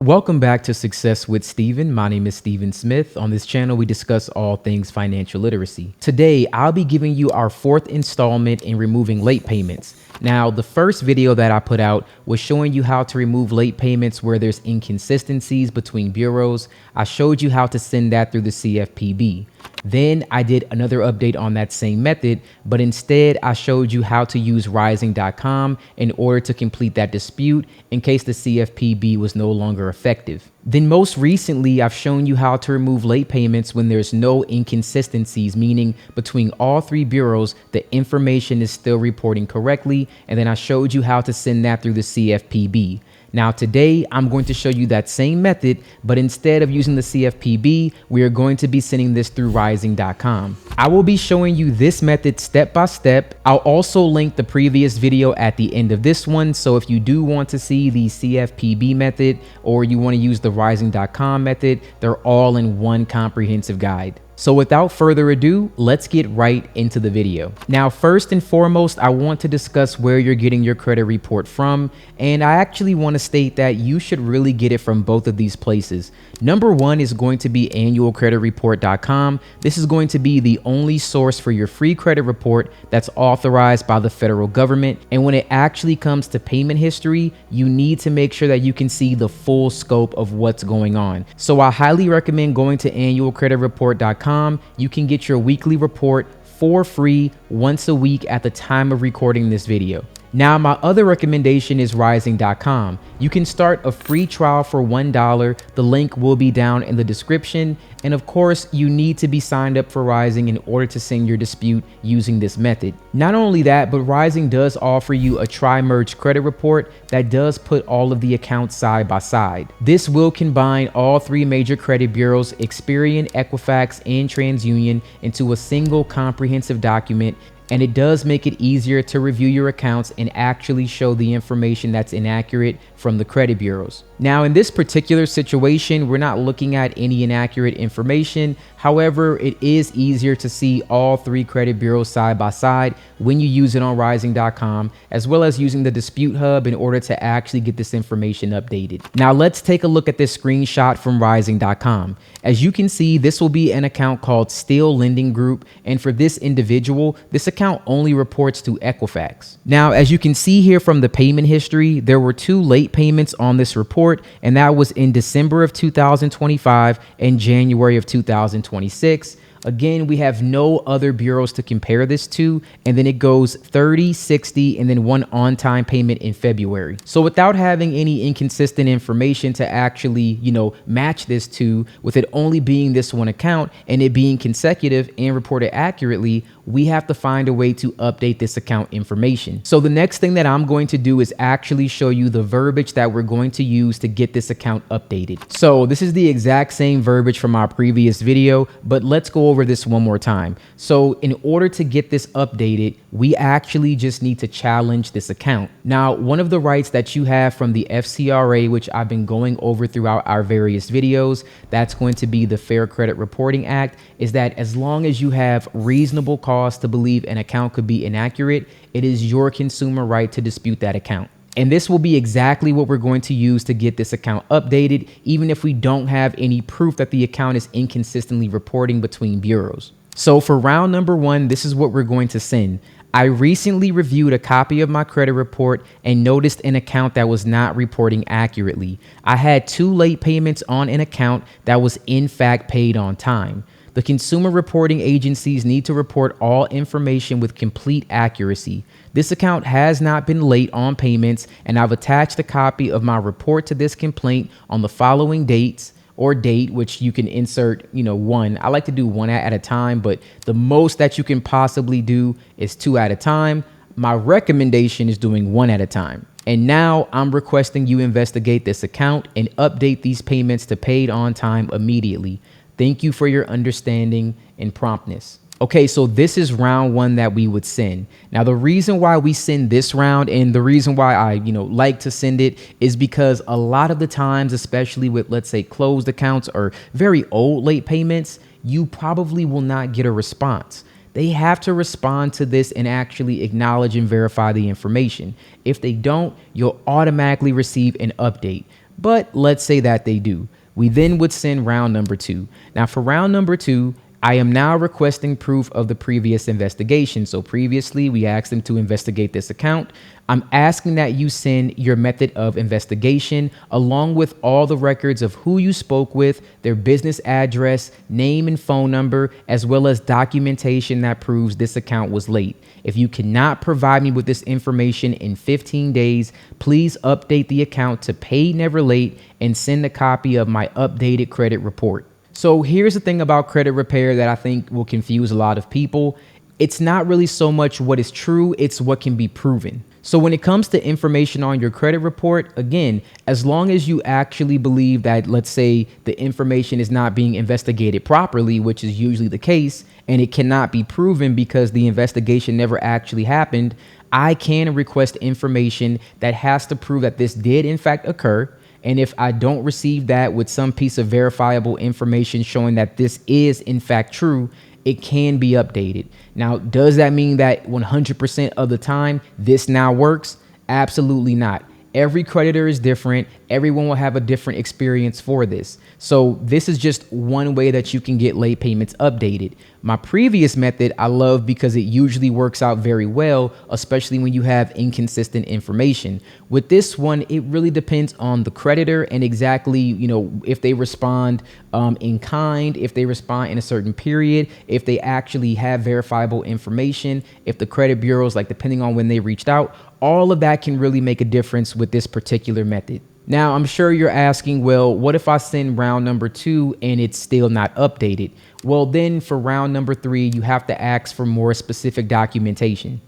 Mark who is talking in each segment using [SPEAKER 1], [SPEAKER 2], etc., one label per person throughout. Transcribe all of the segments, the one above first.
[SPEAKER 1] Welcome back to Success with Steven. My name is Steven Smith. On this channel, we discuss all things financial literacy. Today, I'll be giving you our fourth installment in removing late payments. Now, the first video that I put out was showing you how to remove late payments where there's inconsistencies between bureaus. I showed you how to send that through the CFPB. Then I did another update on that same method, but instead I showed you how to use rising.com in order to complete that dispute in case the CFPB was no longer effective. Then most recently, I've shown you how to remove late payments when there's no inconsistencies, meaning between all three bureaus, the information is still reporting correctly. And then I showed you how to send that through the CFPB. Now today, I'm going to show you that same method, but instead of using the CFPB, we are going to be sending this through rising.com. I will be showing you this method step by step. I'll also link the previous video at the end of this one. So if you do want to see the CFPB method or you want to use the rising.com method, they're all in one comprehensive guide. So without further ado, let's get right into the video. Now, first and foremost, I want to discuss where you're getting your credit report from. And I actually want to state that you should really get it from both of these places. Number one is going to be annualcreditreport.com. This is going to be the only source for your free credit report that's authorized by the federal government. And when it actually comes to payment history, you need to make sure that you can see the full scope of what's going on. So I highly recommend going to annualcreditreport.com. You can get your weekly report for free once a week at the time of recording this video. Now, my other recommendation is rising.com. You can start a free trial for $1. The link will be down in the description. And of course, you need to be signed up for Rising in order to send your dispute using this method. Not only that, but Rising does offer you a tri-merge credit report that does put all of the accounts side by side. This will combine all three major credit bureaus, Experian, Equifax, and TransUnion, into a single comprehensive document. And it does make it easier to review your accounts and actually show the information that's inaccurate from the credit bureaus. Now, in this particular situation, we're not looking at any inaccurate information. However, it is easier to see all three credit bureaus side by side when you use it on rising.com, as well as using the dispute hub in order to actually get this information updated. Now, let's take a look at this screenshot from rising.com. As you can see, this will be an account called Still Lending Group. And for this individual, this account only reports to Equifax. Now, as you can see here from the payment history, there were 2 late payments on this report, and that was in December of 2025 and January of 2026. Again, we have no other bureaus to compare this to, and then it goes 30, 60, and then one on-time payment in February. So without having any inconsistent information to actually, match this to, with it only being this one account and it being consecutive and reported accurately, we have to find a way to update this account information. So the next thing that I'm going to do is actually show you the verbiage that we're going to use to get this account updated. So this is the exact same verbiage from our previous video, but let's go over this one more time. So in order to get this updated, we actually just need to challenge this account. Now, one of the rights that you have from the FCRA, which I've been going over throughout our various videos, that's going to be the Fair Credit Reporting Act, is that as long as you have reasonable cause to believe an account could be inaccurate, it is your consumer right to dispute that account. And this will be exactly what we're going to use to get this account updated, even if we don't have any proof that the account is inconsistently reporting between bureaus. So for round number 1, this is what we're going to send. I recently reviewed a copy of my credit report and noticed an account that was not reporting accurately. I had 2 late payments on an account that was in fact paid on time. The consumer reporting agencies need to report all information with complete accuracy. This account has not been late on payments, and I've attached a copy of my report to this complaint on the following dates, or date, which you can insert, 1. I like to do 1 at a time, but the most that you can possibly do is 2 at a time. My recommendation is doing 1 at a time. And now I'm requesting you investigate this account and update these payments to paid on time immediately. Thank you for your understanding and promptness. Okay, so this is round 1 that we would send. Now, the reason why we send this round and the reason why I, like to send it is because a lot of the times, especially with, let's say, closed accounts or very old late payments, you probably will not get a response. They have to respond to this and actually acknowledge and verify the information. If they don't, you'll automatically receive an update. but let's say that they do. We then would send round number 2. Now for round number 2, I am now requesting proof of the previous investigation. So previously we asked them to investigate this account. I'm asking that you send your method of investigation along with all the records of who you spoke with, their business address, name and phone number, as well as documentation that proves this account was late. If you cannot provide me with this information in 15 days, please update the account to Paid Never Late and send a copy of my updated credit report. So here's the thing about credit repair that I think will confuse a lot of people. It's not really so much what is true, it's what can be proven. So when it comes to information on your credit report, again, as long as you actually believe that, let's say, the information is not being investigated properly, which is usually the case, and it cannot be proven because the investigation never actually happened, I can request information that has to prove that this did in fact occur. And if I don't receive that with some piece of verifiable information showing that this is in fact true, it can be updated. Now, does that mean that 100% of the time this now works? Absolutely not. Every creditor is different. Everyone will have a different experience for this. So this is just one way that you can get late payments updated. My previous method I love because it usually works out very well, especially when you have inconsistent information. With this one, it really depends on the creditor and exactly, if they respond in kind, if they respond in a certain period, if they actually have verifiable information, if the credit bureaus, depending on when they reached out, all of that can really make a difference with this particular method. Now, I'm sure you're asking, well, what if I send round number 2 and it's still not updated? Well, then for round number 3, you have to ask for more specific documentation.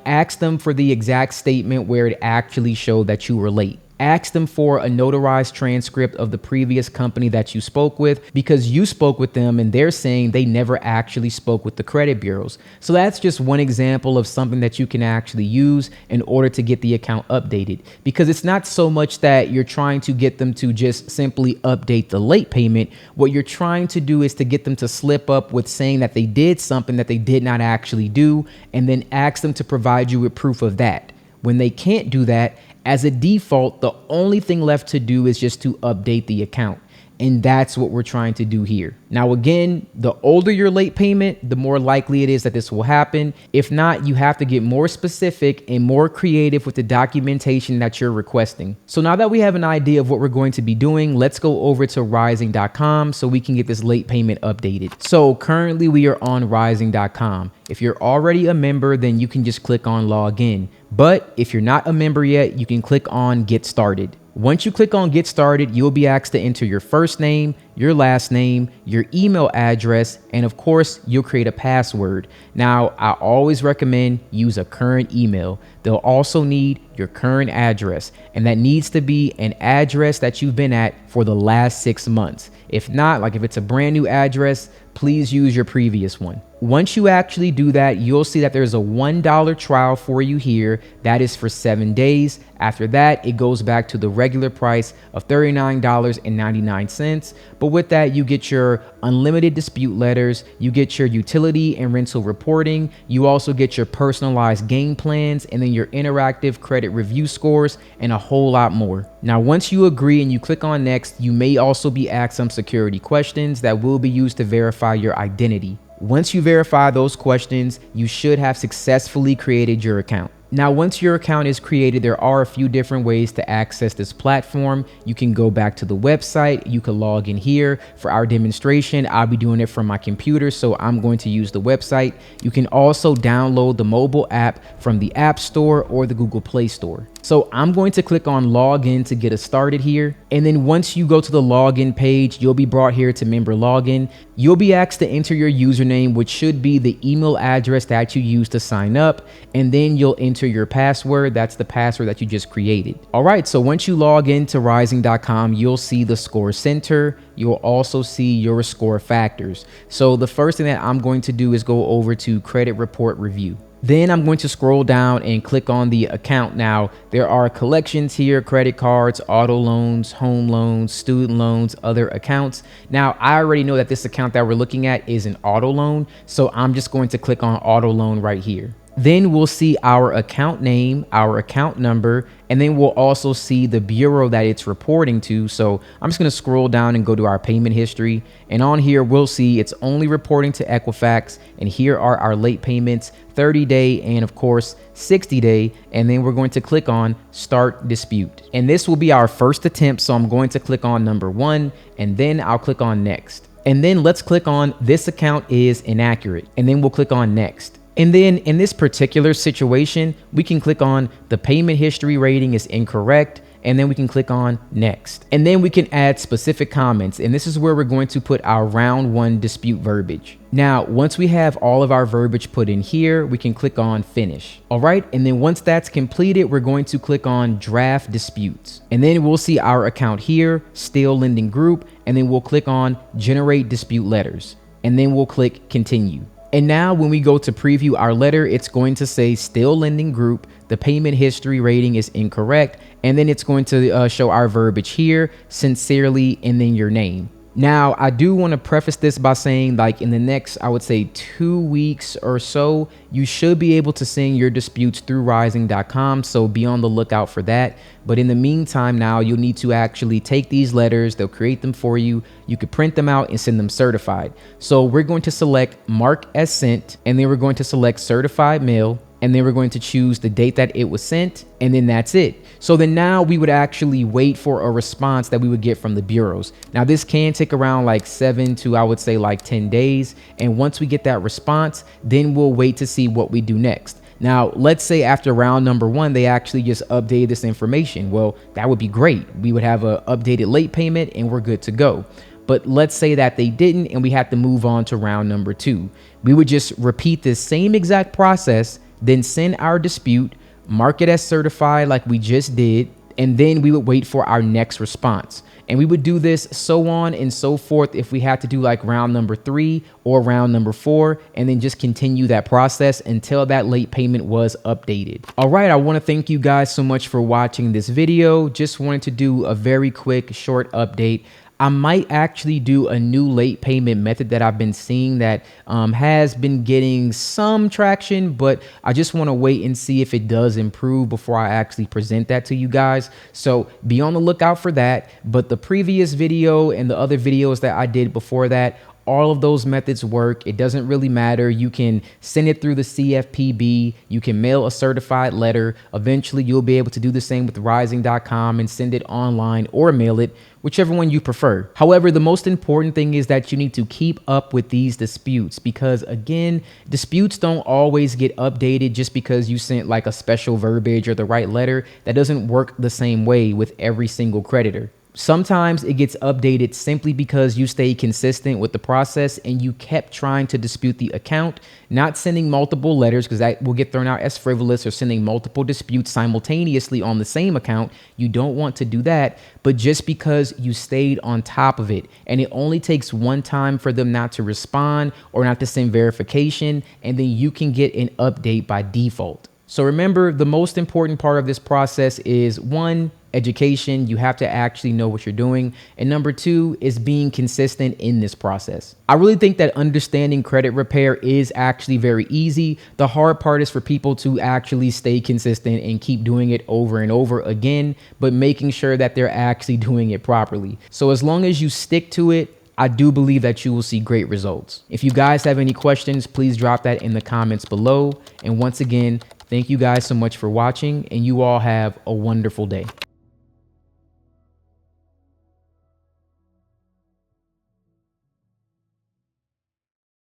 [SPEAKER 1] Ask them for the exact statement where it actually showed that you were late. Ask them for a notarized transcript of the previous company that you spoke with because you spoke with them and they're saying they never actually spoke with the credit bureaus. So that's just one example of something that you can actually use in order to get the account updated, because it's not so much that you're trying to get them to just simply update the late payment. What you're trying to do is to get them to slip up with saying that they did something that they did not actually do, and then ask them to provide you with proof of that. When they can't do that, as a default, the only thing left to do is just to update the account. And that's what we're trying to do here. Now, again, the older your late payment, the more likely it is that this will happen. If not, you have to get more specific and more creative with the documentation that you're requesting. So now that we have an idea of what we're going to be doing, let's go over to rising.com so we can get this late payment updated. So currently we are on rising.com. If you're already a member, then you can just click on log in. But if you're not a member yet, you can click on get started. Once you click on get started, you'll be asked to enter your first name, your last name, your email address, and of course, you'll create a password. Now, I always recommend use a current email. They'll also need your current address, and that needs to be an address that you've been at for the last 6 months. If not, if it's a brand new address, please use your previous one. Once you actually do that, you'll see that there's a $1 trial for you here. That is for 7 days. After that, it goes back to the regular price of $39.99. But with that, you get your unlimited dispute letters, you get your utility and rental reporting, you also get your personalized game plans, and then your interactive credit review scores, and a whole lot more. Now, once you agree and you click on next, you may also be asked some security questions that will be used to verify your identity. Once you verify those questions, you should have successfully created your account. Now, once your account is created, there are a few different ways to access this platform. You can go back to the website. You can log in here. For our demonstration, I'll be doing it from my computer, so I'm going to use the website. You can also download the mobile app from the App Store or the Google Play Store. So I'm going to click on login to get us started here. And then once you go to the login page, you'll be brought here to member login. You'll be asked to enter your username, which should be the email address that you use to sign up. And then you'll enter your password. That's the password that you just created. All right. So once you log into rising.com, you'll see the score center. You'll also see your score factors. So the first thing that I'm going to do is go over to credit report review. Then I'm going to scroll down and click on the account. Now, there are collections here: credit cards, auto loans, home loans, student loans, other accounts. Now, I already know that this account that we're looking at is an auto loan, so I'm just going to click on auto loan right here. Then we'll see our account name, our account number, and then we'll also see the bureau that it's reporting to. So I'm just going to scroll down and go to our payment history. And on here, we'll see it's only reporting to Equifax. And here are our late payments, 30-day and of course 60-day. And then we're going to click on Start Dispute. And this will be our first attempt. So I'm going to click on number 1 and then I'll click on Next. And then let's click on This account is inaccurate. And then we'll click on Next. And then in this particular situation, we can click on the payment history rating is incorrect. And then we can click on Next. And then we can add specific comments. And this is where we're going to put our round 1 dispute verbiage. Now, once we have all of our verbiage put in here, we can click on Finish. All right. And then once that's completed, we're going to click on Draft Disputes. And then we'll see our account here, Still Lending Group. And then we'll click on Generate Dispute Letters. And then we'll click Continue. And now when we go to preview our letter, it's going to say Still Lending Group. The payment history rating is incorrect. And then it's going to show our verbiage here, sincerely, and then your name. Now, I do want to preface this by saying, like, in the next, I would say 2 weeks or so, you should be able to send your disputes through rising.com. So be on the lookout for that. But in the meantime, now you'll need to actually take these letters. They'll create them for you. You could print them out and send them certified. So we're going to select Mark as Sent, and then we're going to select Certified Mail. And then we're going to choose the date that it was sent, and then that's it. So then now we would actually wait for a response that we would get from the bureaus. Now this can take around like 7 to, I would say, like 10 days. And once we get that response, then we'll wait to see what we do next. Now, let's say after round number 1, they actually just updated this information. Well, that would be great. We would have an updated late payment and we're good to go. But let's say that they didn't and we had to move on to round number 2. We would just repeat this same exact process, then send our dispute, mark it as certified like we just did, and then we would wait for our next response. And we would do this so on and so forth if we had to do like round number 3 or round number 4, and then just continue that process until that late payment was updated. All right, I want to thank you guys so much for watching this video. Just wanted to do a very quick short update. I might actually do a new late payment method that I've been seeing that has been getting some traction, but I just want to wait and see if it does improve before I actually present that to you guys. So be on the lookout for that. But the previous video and the other videos that I did before that, all of those methods work. It doesn't really matter. You can send it through the CFPB. You can mail a certified letter. Eventually, you'll be able to do the same with rising.com and send it online or mail it, whichever one you prefer. However, the most important thing is that you need to keep up with these disputes because, again, disputes don't always get updated just because you sent like a special verbiage or the right letter. That doesn't work the same way with every single creditor. Sometimes it gets updated simply because you stay consistent with the process and you kept trying to dispute the account, not sending multiple letters because that will get thrown out as frivolous, or sending multiple disputes simultaneously on the same account. You don't want to do that, but just because you stayed on top of it, and it only takes one time for them not to respond or not to send verification, and then you can get an update by default. So remember, the most important part of this process is 1, education. You have to actually know what you're doing. And number 2 is being consistent in this process. I really think that understanding credit repair is actually very easy. The hard part is for people to actually stay consistent and keep doing it over and over again, but making sure that they're actually doing it properly. So as long as you stick to it, I do believe that you will see great results. If you guys have any questions, please drop that in the comments below. And once again, thank you guys so much for watching, and you all have a wonderful day.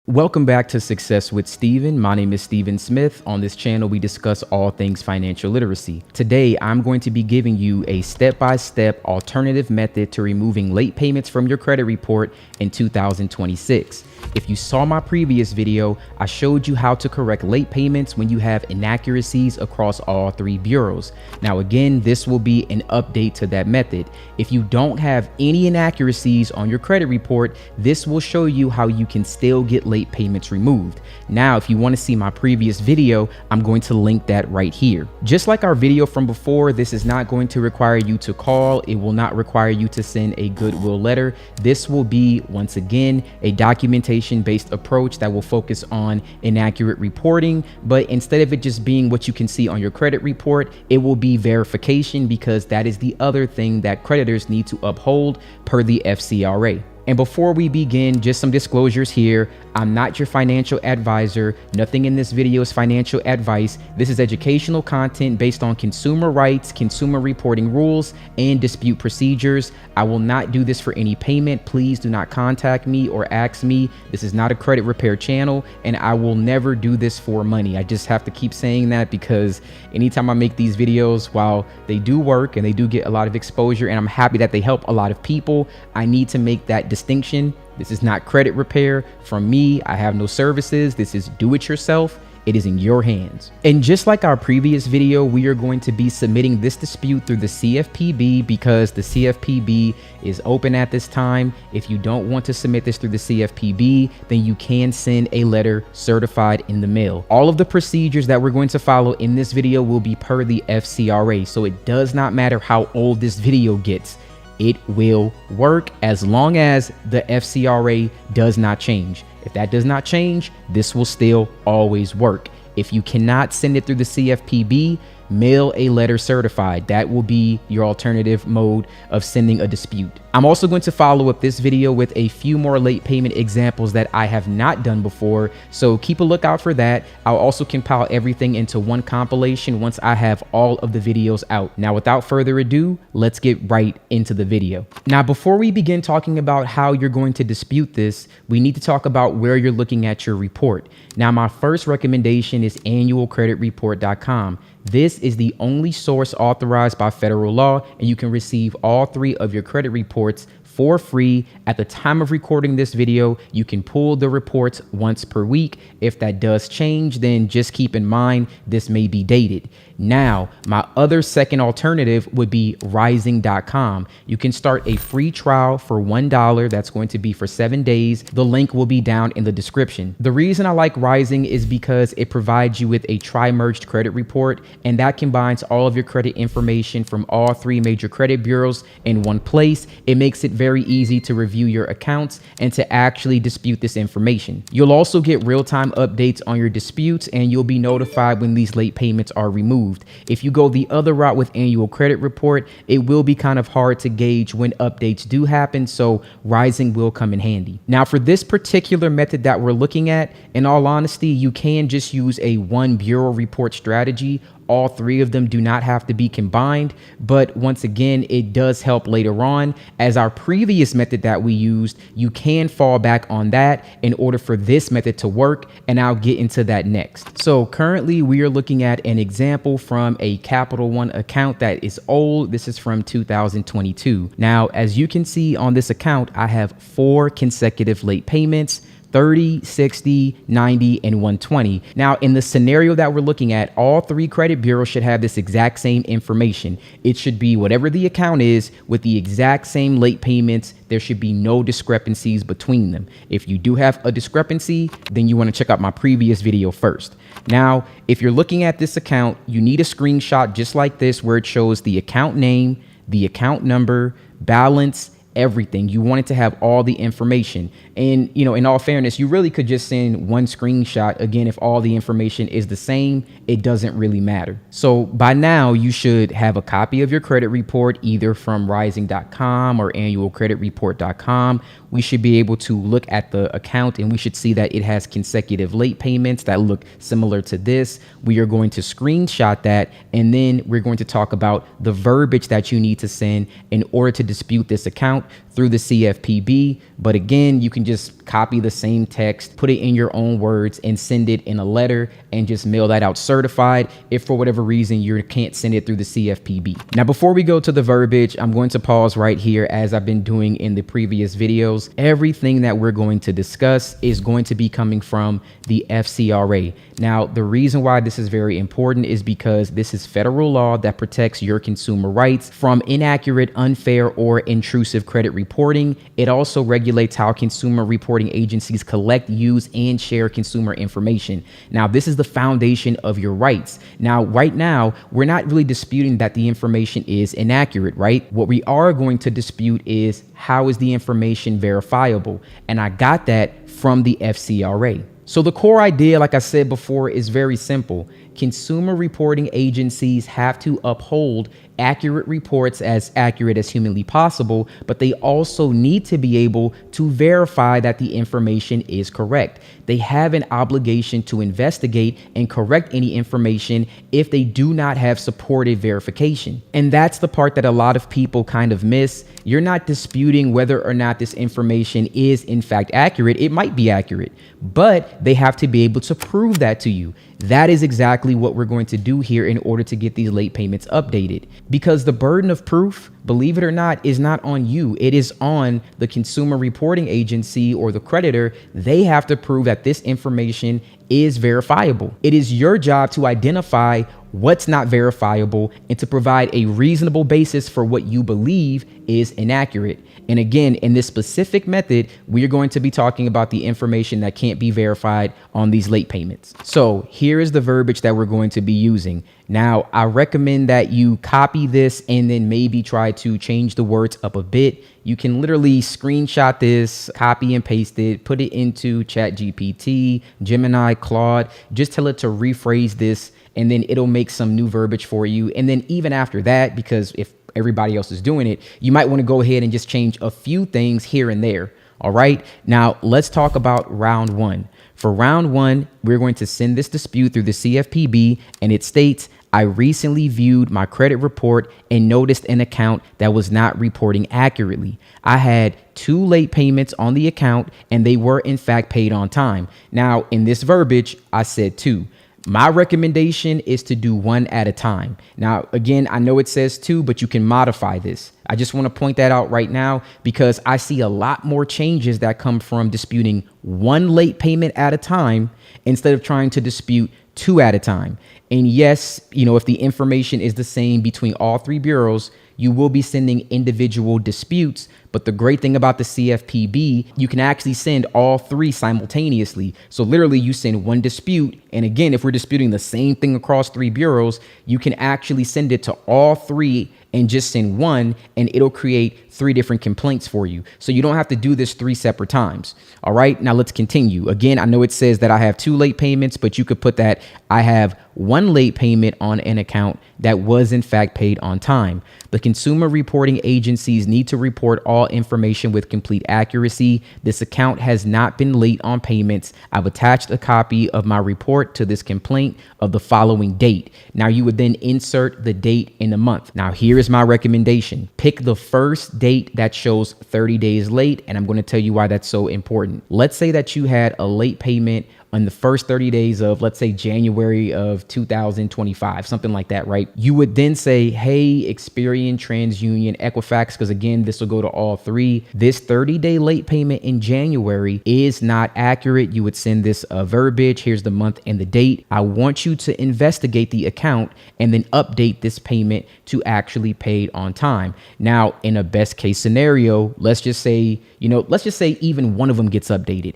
[SPEAKER 1] Welcome back to Success with Steven. My name is Steven Smith. On this channel, we discuss all things financial literacy. Today, I'm going to be giving you a step-by-step alternative method to removing late payments from your credit report in 2026. If you saw my previous video, I showed you how to correct late payments when you have inaccuracies across all 3 bureaus. Now, again, this will be an update to that method. If you don't have any inaccuracies on your credit report, this will show you how you can still get late payments removed. Now, if you want to see my previous video, I'm going to link that right here. Just like our video from before, this is not going to require you to call. It will not require you to send a goodwill letter. This will be, once again, a documentation manipulation-based approach that will focus on inaccurate reporting, but instead of it just being what you can see on your credit report, it will be verification, because that is the other thing that creditors need to uphold per the FCRA. And before we begin, just some disclosures here. I'm not your financial advisor. Nothing in this video is financial advice. This is educational content based on consumer rights, consumer reporting rules, and dispute procedures. I will not do this for any payment. Please do not contact me or ask me. This is not a credit repair channel, and I will never do this for money. I just have to keep saying that, because anytime I make these videos, while they do work and they do get a lot of exposure, and I'm happy that they help a lot of people, I need to make that distinction. This is not credit repair from me. I have no services. This is do it yourself. It is in your hands. And just like our previous video, we are going to be submitting this dispute through the CFPB, because the CFPB is open at this time. If you don't want to submit this through the CFPB, then you can send a letter certified in the mail. All of the procedures that we're going to follow in this video will be per the FCRA. So it does not matter how old this video gets. It will work as long as the FCRA does not change. If that does not change, this will still always work. If you cannot send it through the CFPB, mail a letter certified. That will be your alternative mode of sending a dispute. I'm also going to follow up this video with a few more late payment examples that I have not done before, so keep a lookout for that. I'll also compile everything into one compilation once I have all of the videos out. Now, without further ado, let's get right into the video. Now, before we begin talking about how you're going to dispute this, we need to talk about where you're looking at your report. Now, my first recommendation is annualcreditreport.com. This is the only source authorized by federal law, and you can receive all 3 of your credit reports for free. At the time of recording this video, you can pull the reports once per week. If that does change, then just keep in mind this may be dated. Now, my other second alternative would be rising.com. You can start a free trial for $1. That's going to be for 7 days. The link will be down in the description. The reason I like Rising is because it provides you with a tri-merged credit report, and that combines all of your credit information from all 3 major credit bureaus in one place. It makes it very easy to review your accounts and to actually dispute this information. You'll also get real-time updates on your disputes, and you'll be notified when these late payments are removed. If you go the other route with annual credit report, it will be kind of hard to gauge when updates do happen, so Rising will come in handy. Now, for this particular method that we're looking at, in all honesty, you can just use a one bureau report strategy. All 3 of them do not have to be combined, but once again, it does help later on. As our previous method that we used, you can fall back on that in order for this method to work, and I'll get into that next. So currently we are looking at an example from a Capital One account that is old. This is from 2022. Now, as you can see on this account, I have 4 consecutive late payments: 30, 60, 90, and 120. Now, in the scenario that we're looking at, all 3 credit bureaus should have this exact same information. It should be whatever the account is with the exact same late payments. There should be no discrepancies between them. If you do have a discrepancy, then you want to check out my previous video first. Now, if you're looking at this account, you need a screenshot just like this, where it shows the account name, the account number, balance, everything. You want it to have all the information. And, you know, in all fairness, you really could just send one screenshot. Again, if all the information is the same, it doesn't really matter. So by now you should have a copy of your credit report, either from rising.com or annualcreditreport.com. We should be able to look at the account, and we should see that it has consecutive late payments that look similar to this. We are going to screenshot that, and then we're going to talk about the verbiage that you need to send in order to dispute this account through the CFPB. But again, you can just copy the same text, put it in your own words, and send it in a letter and just mail that out certified if for whatever reason you can't send it through the CFPB. Now, before we go to the verbiage, I'm going to pause right here, as I've been doing in the previous videos. Everything that we're going to discuss is going to be coming from the FCRA. Now, the reason why this is very important is because this is federal law that protects your consumer rights from inaccurate, unfair, or intrusive credit credit reporting. It also regulates how consumer reporting agencies collect, use, and share consumer information. Now, this is the foundation of your rights. Now, right now, we're not really disputing that the information is inaccurate, right? What we are going to dispute is how is the information verifiable? And I got that from the FCRA. So the core idea, like I said before, is very simple. Consumer reporting agencies have to uphold accurate reports as accurate as humanly possible, but they also need to be able to verify that the information is correct. They have an obligation to investigate and correct any information if they do not have supported verification. And that's the part that a lot of people kind of miss. You're not disputing whether or not this information is in fact accurate. It might be accurate, but they have to be able to prove that to you. That is exactly what we're going to do here in order to get these late payments updated. Because the burden of proof, believe it or not, is not on you. It is on the consumer reporting agency or the creditor. They have to prove that this information is verifiable. It is your job to identify what's not verifiable and to provide a reasonable basis for what you believe is inaccurate. And again, in this specific method, we are going to be talking about the information that can't be verified on these late payments. So here is the verbiage that we're going to be using. Now, I recommend that you copy this and then maybe try to change the words up a bit. You can literally screenshot this, copy and paste it, put it into ChatGPT, Gemini, Claude, just tell it to rephrase this, and then it'll make some new verbiage for you. And then even after that, because if everybody else is doing it, you might want to go ahead and just change a few things here and there. All right. Now let's talk about round one. For round one, we're going to send this dispute through the CFPB, and it states, I recently viewed my credit report and noticed an account that was not reporting accurately. I had 2 late payments on the account and they were in fact paid on time. Now in this verbiage, I said 2. My recommendation is to do 1 at a time. Now, again, I know it says 2, but you can modify this. I just want to point that out right now because I see a lot more changes that come from disputing 1 late payment at a time instead of trying to dispute 2 at a time. And yes, if the information is the same between all 3 bureaus, you will be sending individual disputes. But the great thing about the CFPB, you can actually send all 3 simultaneously. So literally you send 1 dispute. And again, if we're disputing the same thing across 3 bureaus, you can actually send it to all 3 and just send 1, and it'll create 3 different complaints for you. So you don't have to do this 3 separate times. All right, now let's continue. Again, I know it says that I have 2 late payments, but you could put that I have 1 late payment on an account that was in fact paid on time. The consumer reporting agencies need to report all information with complete accuracy. This account has not been late on payments. I've attached a copy of my report to this complaint of the following date. Now you would then insert the date in the month. Now here is my recommendation. Pick the first date that shows 30 days late, and I'm going to tell you why that's so important. Let's say that you had a late payment on the first 30 days of, let's say, January of 2025, something like that, right? You would then say, hey, Experian, TransUnion, Equifax, because again, this will go to all 3. This 30-day late payment in January is not accurate. You would send this verbiage. Here's the month and the date. I want you to investigate the account and then update this payment to actually paid on time. Now, in a best case scenario, let's just say even one of them gets updated.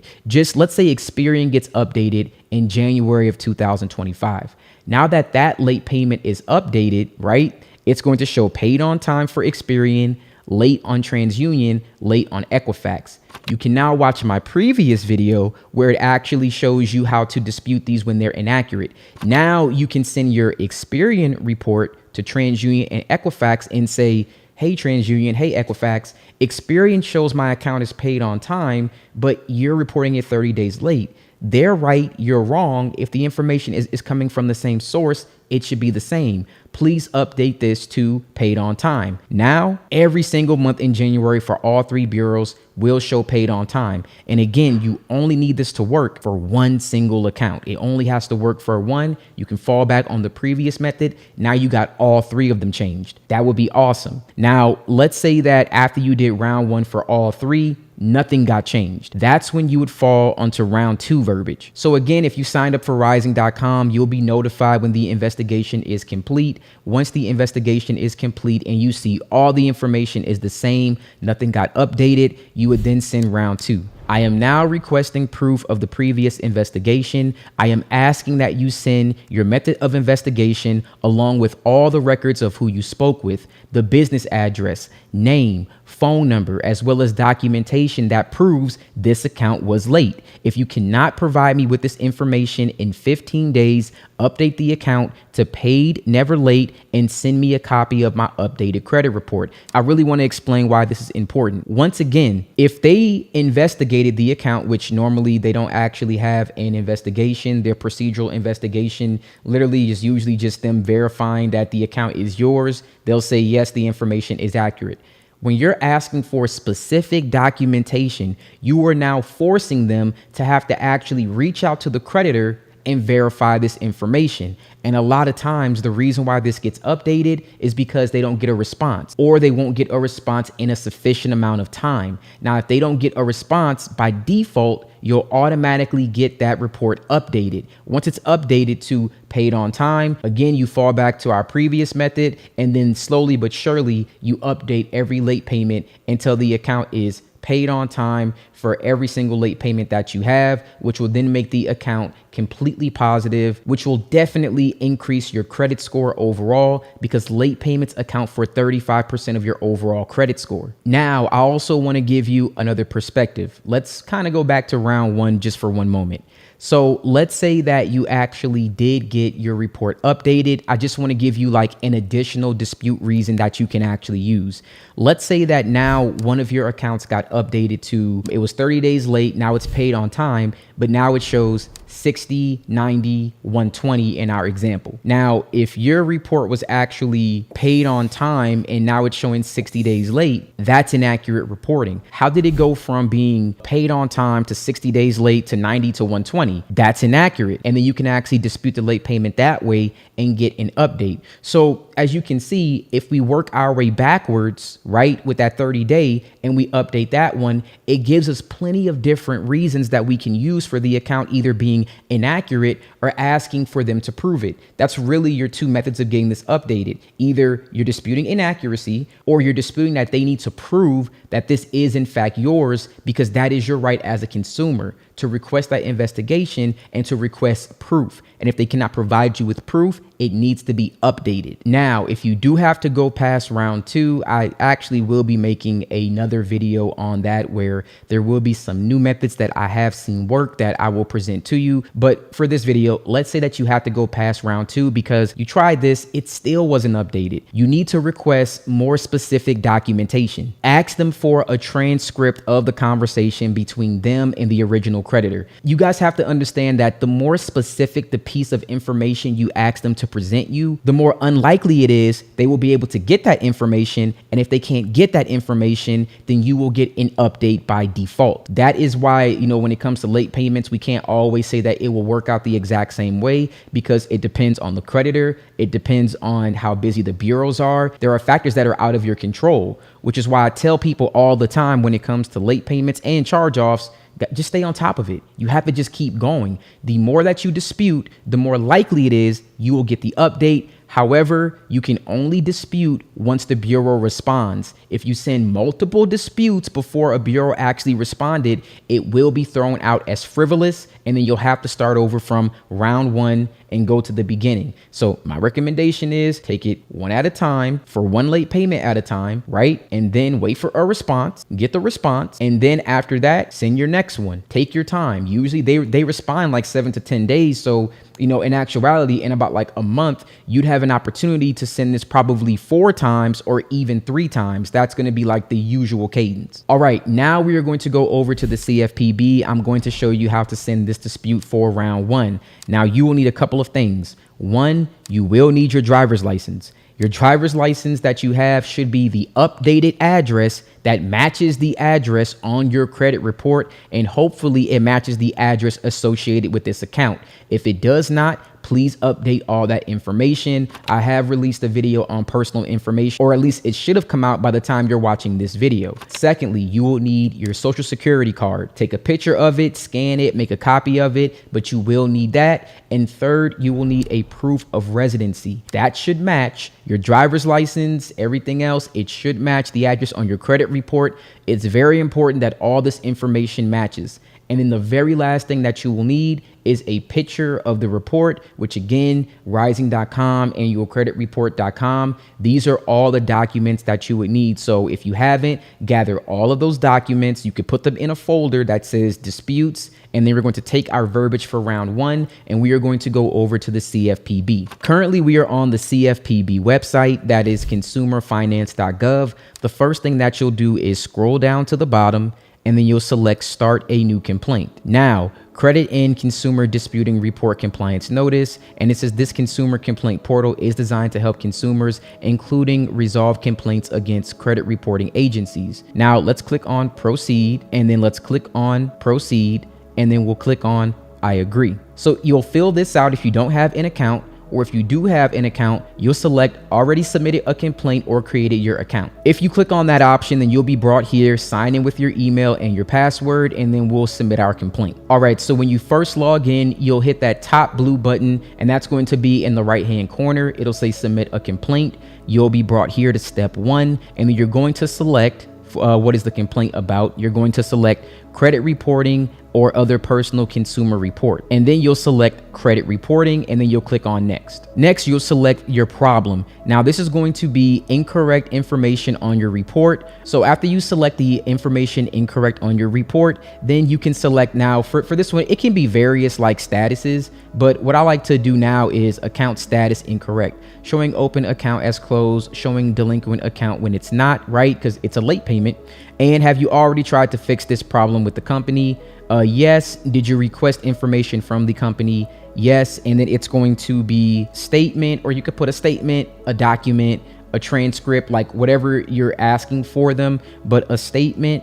[SPEAKER 1] Let's say Experian gets updated in January of 2025. Now that late payment is updated, right? It's going to show paid on time for Experian, late on TransUnion, late on Equifax. You can now watch my previous video where it actually shows you how to dispute these when they're inaccurate. Now you can send your Experian report to TransUnion and Equifax and say, hey, TransUnion, hey, Equifax, Experian shows my account is paid on time, but you're reporting it 30 days late. They're right, you're wrong. If the information is coming from the same source, it should be the same. Please update this to paid on time. Now, every single month in January for all 3 bureaus will show paid on time. And again, you only need this to work for 1 single account. It only has to work for 1. You can fall back on the previous method. Now you got all 3 of them changed. That would be awesome. Now, let's say that after you did round 1 for all 3, nothing got changed. That's when you would fall onto round 2 verbiage. So again, if you signed up for rising.com, you'll be notified when the investigation is complete. Once the investigation is complete and you see all the information is the same, nothing got updated, you would then send round 2. I am now requesting proof of the previous investigation. I am asking that you send your method of investigation along with all the records of who you spoke with, the business address, name, phone number, as well as documentation that proves this account was late. If you cannot provide me with this information in 15 days, update the account to paid, never late, and send me a copy of my updated credit report. I really want to explain why this is important. Once again, if they investigated the account, which normally they don't actually have an investigation, their procedural investigation literally is usually just them verifying that the account is yours, they'll say, yes, the information is accurate. When you're asking for specific documentation, you are now forcing them to have to actually reach out to the creditor and verify this information. And a lot of times the reason why this gets updated is because they don't get a response, or they won't get a response in a sufficient amount of time. Now, if they don't get a response, by default, you'll automatically get that report updated. Once it's updated to paid on time, again, you fall back to our previous method, and then slowly but surely you update every late payment until the account is paid on time for every single late payment that you have, which will then make the account completely positive, which will definitely increase your credit score overall, because late payments account for 35% of your overall credit score. Now, I also want to give you another perspective. Let's kind of go back to round 1 just for one moment. So let's say that you actually did get your report updated. I just want to give you like an additional dispute reason that you can actually use. Let's say that now one of your accounts got updated to, it was 30 days late, now it's paid on time, but now it shows 60, 90, 120 in our example. Now, if your report was actually paid on time and now it's showing 60 days late, that's inaccurate reporting. How did it go from being paid on time to 60 days late to 90 to 120? That's inaccurate. And then you can actually dispute the late payment that way and get an update. So as you can see, if we work our way backwards, right, with that 30-day and we update that one, it gives us plenty of different reasons that we can use for the account either being inaccurate or asking for them to prove it. That's really your two methods of getting this updated. Either you're disputing inaccuracy or you're disputing that they need to prove that this is in fact yours, because that is your right as a consumer to request that investigation and to request proof. And if they cannot provide you with proof, it needs to be updated. Now, if you do have to go past round 2, I actually will be making another video on that where there will be some new methods that I have seen work that I will present to you. But for this video, let's say that you have to go past round 2 because you tried this, it still wasn't updated. You need to request more specific documentation. Ask them for a transcript of the conversation between them and the original creditor. You guys have to understand that the more specific the piece of information you ask them to present you, the more unlikely it is they will be able to get that information. And if they can't get that information, then you will get an update by default. That is why, when it comes to late payments, we can't always say that it will work out the exact same way, because it depends on the creditor. It depends on how busy the bureaus are. There are factors that are out of your control, which is why I tell people all the time when it comes to late payments and charge-offs, just stay on top of it. You have to just keep going. The more that you dispute, the more likely it is you will get the update. However, you can only dispute once the bureau responds. If you send multiple disputes before a bureau actually responded, it will be thrown out as frivolous, and then you'll have to start over from round 1 and go to the beginning. So my recommendation is take it one at a time, for one late payment at a time, right? And then wait for a response, get the response. And then after that, send your next one. Take your time. Usually they respond like 7 to 10 days. So, in actuality, in about like a month, you'd have an opportunity to send this probably 4 times or even 3 times. That's going to be like the usual cadence. All right, now we are going to go over to the CFPB. I'm going to show you how to send this dispute for round 1. Now, you will need a couple of things. 1, you will need your driver's license. Your driver's license that you have should be the updated address that matches the address on your credit report, and hopefully it matches the address associated with this account. If it does not, please update all that information. I have released a video on personal information, or at least it should have come out by the time you're watching this video. Secondly, you will need your social security card. Take a picture of it, scan it, make a copy of it, but you will need that. And third, you will need a proof of residency. That should match your driver's license, everything else. It should match the address on your credit report. It's very important that all this information matches. And then the very last thing that you will need is a picture of the report, which again, rising.com, annualcreditreport.com. These are all the documents that you would need. So if you haven't, gather all of those documents. You could put them in a folder that says disputes. And then we're going to take our verbiage for round one, and we are going to go over to the CFPB. Currently, we are on the CFPB website. That is consumerfinance.gov. The first thing that you'll do is scroll down to the bottom, and then you'll select Start a New Complaint. Now, Credit and Consumer Disputing Report Compliance Notice, and it says this consumer complaint portal is designed to help consumers, including resolve complaints against credit reporting agencies. Now, let's click on Proceed, and then let's click on Proceed, and then we'll click on I agree. So you'll fill this out if you don't have an account, or if you do have an account, you'll select already submitted a complaint or created your account. If you click on that option, then you'll be brought here, sign in with your email and your password, and then we'll submit our complaint. All right, so when you first log in, you'll hit that top blue button, and that's going to be in the right-hand corner. It'll say submit a complaint. You'll be brought here to step one, and then you're going to select what is the complaint about. You're going to select credit reporting or other personal consumer report. And then you'll select credit reporting, and then you'll click on next. Next, you'll select your problem. Now, this is going to be incorrect information on your report. So after you select the information incorrect on your report, then you can select now for this one, it can be various like statuses, but what I like to do now is account status incorrect, showing open account as closed, showing delinquent account when it's not, right? Because it's a late payment. And have you already tried to fix this problem with the company? Yes. Did you request information from the company? Yes. And then it's going to be statement, or you could put a statement, a document, a transcript, like whatever you're asking for them, but a statement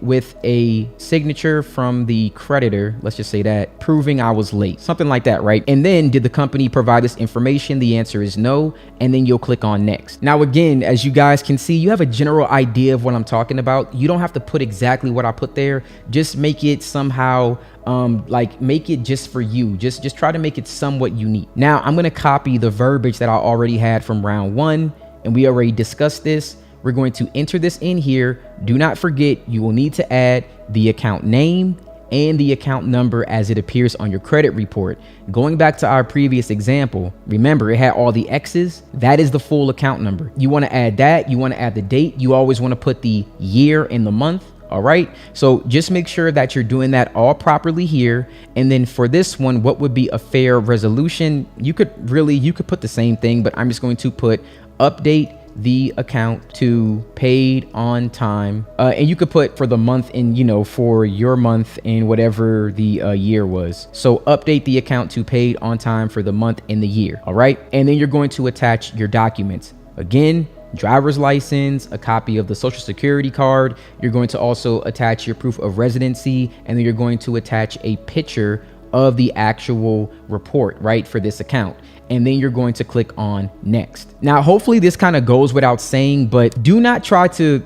[SPEAKER 1] with a signature from the creditor, let's just say that, proving I was late, something like that, right? And then did the company provide this information? The answer is no. And then you'll click on next. Now, again, as you guys can see, you have a general idea of what I'm talking about. You don't have to put exactly what I put there. Just make it somehow like make it just for you. Just try to make it somewhat unique. Now I'm going to copy the verbiage that I already had from round one, and we already discussed this. We're going to enter this in here. Do not forget, you will need to add the account name and the account number as it appears on your credit report. Going back to our previous example, remember it had all the X's. That is the full account number. You want to add that. You want to add the date. You always want to put the year and the month. All right, so just make sure that you're doing that all properly here. And then for this one, what would be a fair resolution? You could put the same thing, but I'm just going to put update the account to paid on time. And you could put for the month and, for your month and whatever the year was. So update the account to paid on time for the month and the year. All right. And then you're going to attach your documents. Again, driver's license, a copy of the social security card. You're going to also attach your proof of residency, and then you're going to attach a picture of the actual report, right, for this account. And then you're going to click on next. Now, hopefully this kind of goes without saying, but do not try to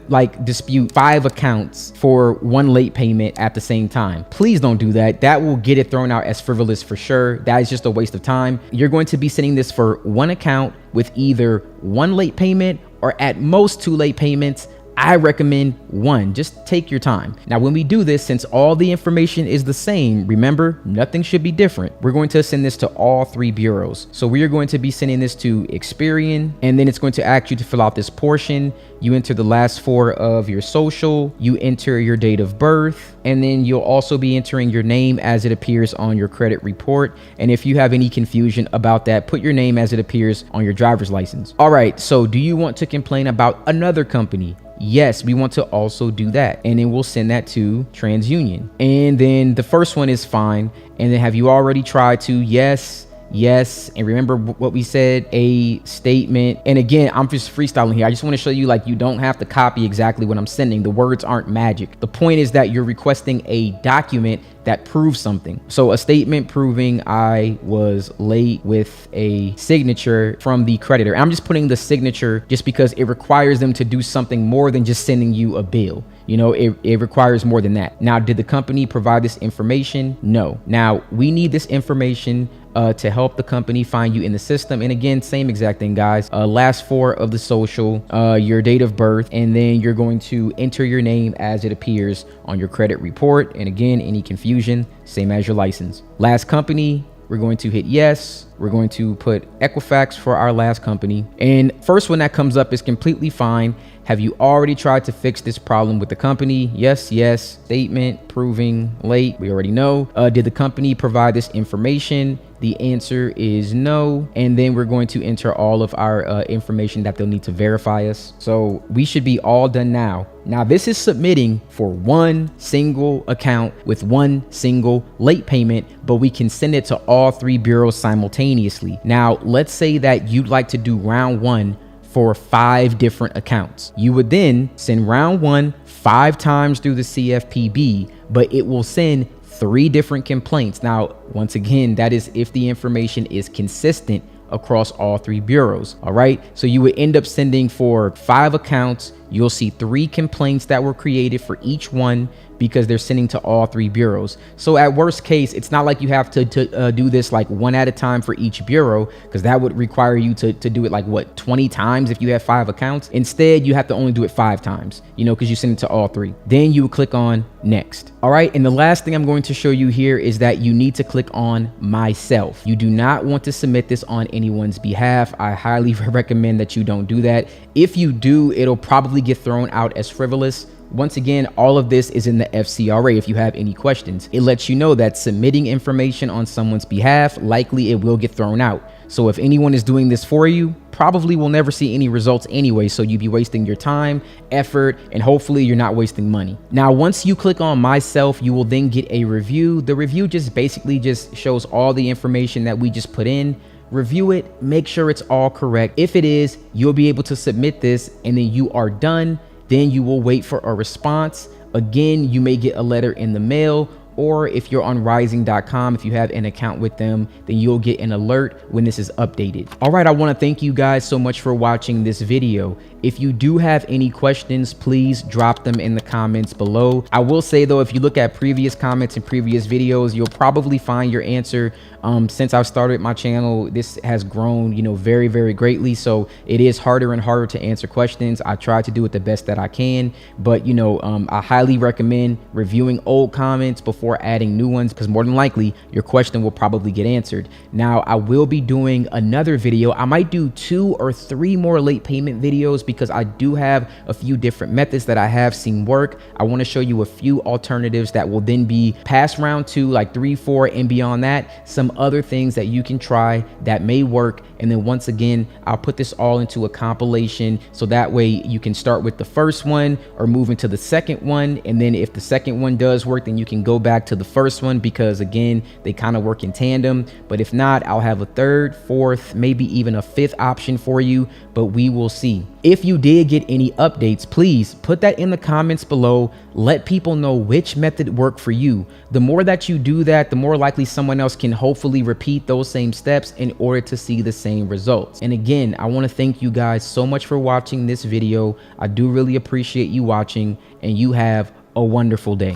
[SPEAKER 1] dispute 5 accounts for one late payment at the same time. Please don't do that. That will get it thrown out as frivolous for sure. That is just a waste of time. You're going to be sending this for one account with either one late payment or at most 2 late payments. I recommend 1. Just take your time. Now, when we do this, since all the information is the same, remember, nothing should be different. We're going to send this to all 3 bureaus. So we are going to be sending this to Experian, and then it's going to ask you to fill out this portion. You enter the last 4 of your social, you enter your date of birth, and then you'll also be entering your name as it appears on your credit report. And if you have any confusion about that, put your name as it appears on your driver's license. All right, so do you want to complain about another company? Yes, we want to also do that. And then we'll send that to TransUnion. And then the first one is fine. And then have you already tried to? Yes. yes. And remember what we said, a statement. And again, I'm just freestyling here. I just want to show you, like, you don't have to copy exactly what I'm sending. The words aren't magic. The point is that you're requesting a document that proves something. So a statement proving I was late with a signature from the creditor. I'm just putting the signature just because it requires them to do something more than just sending you a bill. You know, it requires more than that. Now, did the company provide this information? No. Now, we need this information to help the company find you in the system. And again, same exact thing, guys. Last four of the social, your date of birth, and then you're going to enter your name as it appears on your credit report. And again, any confusion, same as your license. Last company, we're going to hit yes. We're going to put Equifax for our last company. And first one that comes up is completely fine. Have you already tried to fix this problem with the company? Yes, yes. Statement proving late. We already know. Did the company provide this information? The answer is no. And then we're going to enter all of our information that they'll need to verify us. So we should be all done now. Now, this is submitting for one single account with one single late payment, but we can send it to all three bureaus simultaneously. Now, let's say that you'd like to do round one for 5 different accounts. You would then send round one 5 times through the CFPB, but it will send 3 different complaints. Now, once again, that is if the information is consistent across all 3 bureaus. All right. So you would end up sending for 5 accounts. You'll see 3 complaints that were created for each one because they're sending to all 3 bureaus. So at worst case, it's not like you have to do this like one at a time for each bureau, because that would require you to do it like what, 20 times if you have 5 accounts. Instead, you have to only do it 5 times, you know, because you send it to all 3. Then you would click on next. All right. And the last thing I'm going to show you here is that you need to click on myself. You do not want to submit this on anyone's behalf. I highly recommend that you don't do that. If you do, it'll probably get thrown out as frivolous. Once again, all of this is in the FCRA. If you have any questions, it lets you know that submitting information on someone's behalf, likely it will get thrown out. So if anyone is doing this for you, probably will never see any results anyway. So you'd be wasting your time, effort, and hopefully you're not wasting money. Now, once you click on myself, you will then get a review. The review just basically just shows all the information that we just put in. Review it, make sure it's all correct. If it is, you'll be able to submit this, and then you are done. Then you will wait for a response. Again, you may get a letter in the mail, or if you're on rising.com, if you have an account with them, then you'll get an alert when this is updated. All right, I want to thank you guys so much for watching this video. If you do have any questions, please drop them in the comments below. I will say though, if you look at previous comments and previous videos, you'll probably find your answer. Since I've started my channel, this has grown, you know, very, very greatly. So it is harder and harder to answer questions. I try to do it the best that I can, but you know, I highly recommend reviewing old comments before adding new ones, because more than likely your question will probably get answered. Now, I will be doing another video. I might do 2 or 3 more late payment videos, because I do have a few different methods that I have seen work. I want to show you a few alternatives that will then be past round 2, like 3, 4, and beyond that, some other things that you can try that may work. And then once again, I'll put this all into a compilation, so that way you can start with the first one or move into the second one. And then if the second one does work, then you can go back to the first one, because again, they kind of work in tandem. But if not, I'll have a 3rd, 4th, maybe even a 5th option for you, but we will see. If you did get any updates, please put that in the comments below. Let people know which method worked for you. The more that you do that, the more likely someone else can hopefully repeat those same steps in order to see the same results. And again, I want to thank you guys so much for watching this video. I do really appreciate you watching, and you have a wonderful day.